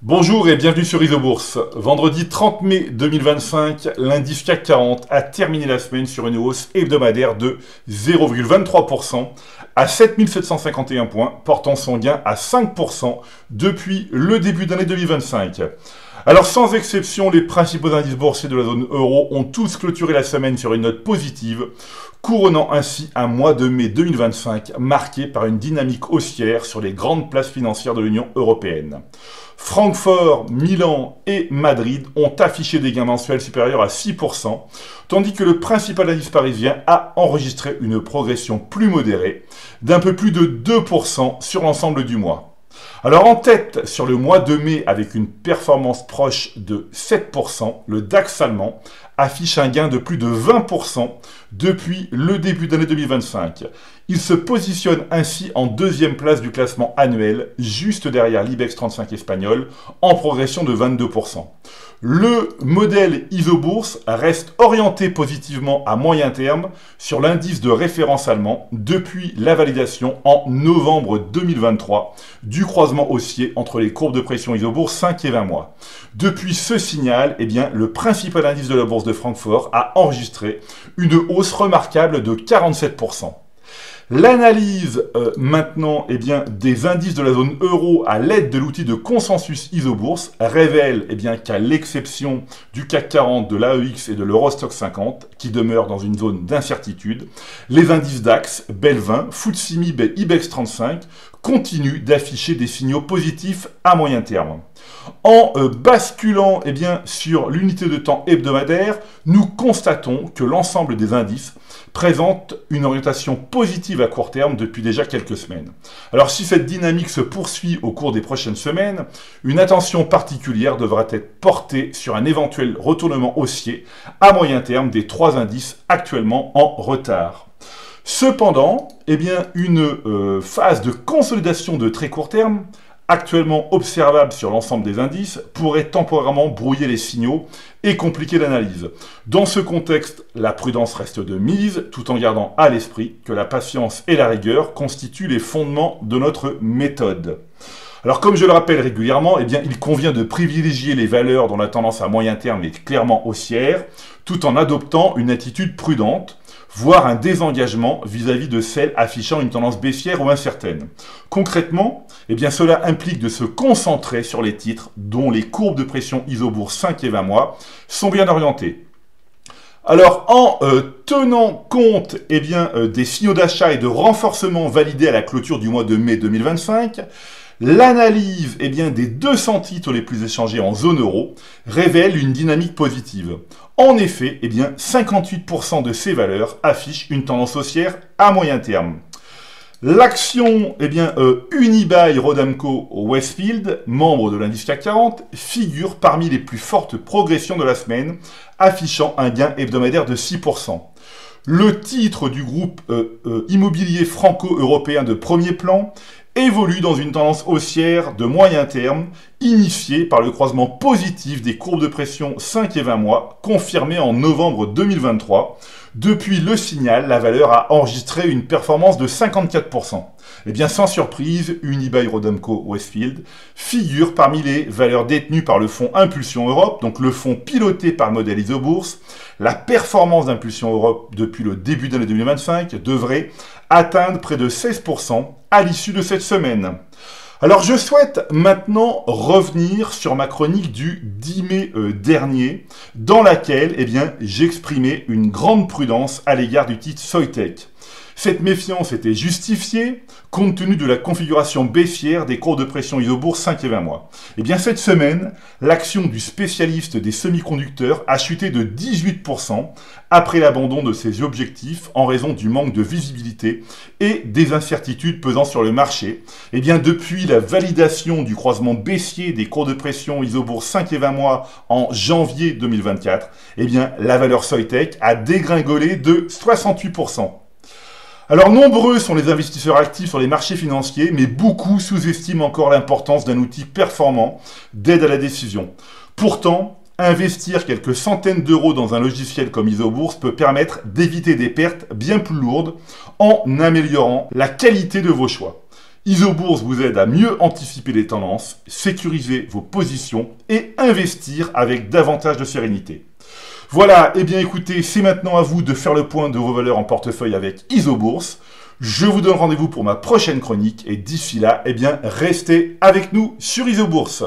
Bonjour et bienvenue sur Isobourse. Vendredi 30 mai 2025, l'indice CAC 40 a terminé la semaine sur une hausse hebdomadaire de 0,23% à 7751 points, portant son gain à 5% depuis le début d'année 2025. Alors sans exception, les principaux indices boursiers de la zone euro ont tous clôturé la semaine sur une note positive, couronnant ainsi un mois de mai 2025 marqué par une dynamique haussière sur les grandes places financières de l'Union européenne. Francfort, Milan et Madrid ont affiché des gains mensuels supérieurs à 6%, tandis que le principal indice parisien a enregistré une progression plus modérée d'un peu plus de 2% sur l'ensemble du mois. Alors en tête sur le mois de mai avec une performance proche de 7%, le DAX allemand affiche un gain de plus de 20% depuis le début d'année 2025. Il se positionne ainsi en deuxième place du classement annuel, juste derrière l'IBEX 35 espagnol, en progression de 22%. Le modèle Isobourse reste orienté positivement à moyen terme sur l'indice de référence allemand depuis la validation en novembre 2023 du croisement haussier entre les courbes de pression Isobourse 5 et 20 mois. Depuis ce signal, le principal indice de la bourse de Francfort a enregistré une hausse remarquable de 47%. L'analyse maintenant des indices de la zone euro à l'aide de l'outil de consensus Isobourse révèle qu'à l'exception du CAC 40, de l'AEX et de l'Eurostoxx 50, qui demeurent dans une zone d'incertitude, les indices DAX, BEL 20, FTSE MIB et IBEX 35 continuent d'afficher des signaux positifs à moyen terme. En basculant sur l'unité de temps hebdomadaire, nous constatons que l'ensemble des indices présente une orientation positive à court terme depuis déjà quelques semaines. Alors si cette dynamique se poursuit au cours des prochaines semaines, une attention particulière devra être portée sur un éventuel retournement haussier à moyen terme des trois indices actuellement en retard. Cependant, une phase de consolidation de très court terme actuellement observable sur l'ensemble des indices pourrait temporairement brouiller les signaux et compliquer l'analyse. Dans ce contexte, la prudence reste de mise, tout en gardant à l'esprit que la patience et la rigueur constituent les fondements de notre méthode. Alors comme je le rappelle régulièrement, il convient de privilégier les valeurs dont la tendance à moyen terme est clairement haussière, tout en adoptant une attitude prudente, voire un désengagement vis-à-vis de celles affichant une tendance baissière ou incertaine. Concrètement, cela implique de se concentrer sur les titres dont les courbes de pression Isobourse 5 et 20 mois sont bien orientées. Alors, en tenant compte des signaux d'achat et de renforcement validés à la clôture du mois de mai 2025, l'analyse des 200 titres les plus échangés en zone euro révèle une dynamique positive. En effet, 58% de ces valeurs affichent une tendance haussière à moyen terme. L'action Unibail-Rodamco-Westfield, membre de l'indice CAC 40, figure parmi les plus fortes progressions de la semaine, affichant un gain hebdomadaire de 6%. Le titre du groupe immobilier franco-européen de premier plan évolue dans une tendance haussière de moyen terme, initiée par le croisement positif des courbes de pression 5 et 20 mois, confirmé en novembre 2023. Depuis le signal, la valeur a enregistré une performance de 54%. Sans surprise, Unibail-Rodamco-Westfield figure parmi les valeurs détenues par le fonds Impulsion Europe, donc le fonds piloté par le modèle Isobourse. La performance d'Impulsion Europe depuis le début de l'année 2025 devrait atteindre près de 16% à l'issue de cette semaine. Alors je souhaite maintenant revenir sur ma chronique du 10 mai dernier, dans laquelle j'exprimais une grande prudence à l'égard du titre Soitec. Cette méfiance était justifiée compte tenu de la configuration baissière des courbes de pression Isobourse 5 et 20 mois. Cette semaine, l'action du spécialiste des semi-conducteurs a chuté de 18% après l'abandon de ses objectifs en raison du manque de visibilité et des incertitudes pesant sur le marché. Depuis la validation du croisement baissier des courbes de pression Isobourse 5 et 20 mois en janvier 2024, la valeur Soitec a dégringolé de 68%. Alors nombreux sont les investisseurs actifs sur les marchés financiers, mais beaucoup sous-estiment encore l'importance d'un outil performant d'aide à la décision. Pourtant, investir quelques centaines d'euros dans un logiciel comme Isobourse peut permettre d'éviter des pertes bien plus lourdes en améliorant la qualité de vos choix. Isobourse vous aide à mieux anticiper les tendances, sécuriser vos positions et investir avec davantage de sérénité. Voilà, eh bien écoutez, c'est maintenant à vous de faire le point de vos valeurs en portefeuille avec Isobourse. Je vous donne rendez-vous pour ma prochaine chronique et d'ici là, eh bien restez avec nous sur Isobourse.